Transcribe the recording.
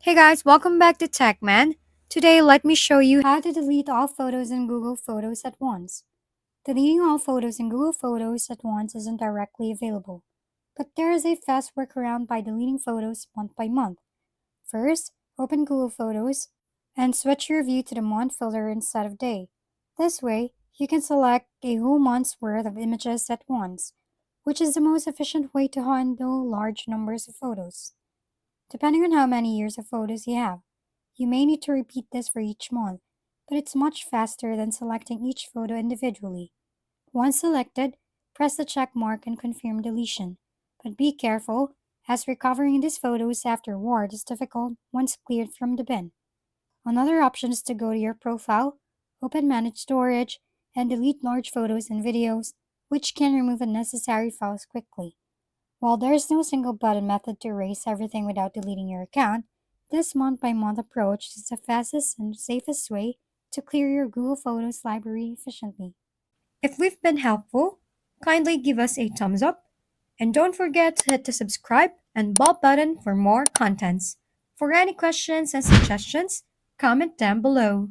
Hey guys, welcome back to TechMan. Today, let me show you how to delete all photos in Google Photos at once. Deleting all photos in Google Photos at once isn't directly available, but there is a fast workaround by deleting photos month by month. First, open Google Photos and switch your view to the month filter instead of day. This way, you can select a whole month's worth of images at once, which is the most efficient way to handle large numbers of photos. Depending on how many years of photos you have, you may need to repeat this for each month, but it's much faster than selecting each photo individually. Once selected, press the check mark and confirm deletion. But be careful, as recovering these photos afterward is difficult once cleared from the bin. Another option is to go to your profile, open Manage Storage, and delete large photos and videos, which can remove unnecessary files quickly. While there is no single button method to erase everything without deleting your account, this month by month approach is the fastest and safest way to clear your Google Photos library efficiently. If we've been helpful, kindly give us a thumbs up and don't forget to hit the subscribe and bell button for more contents. For any questions and suggestions, comment down below.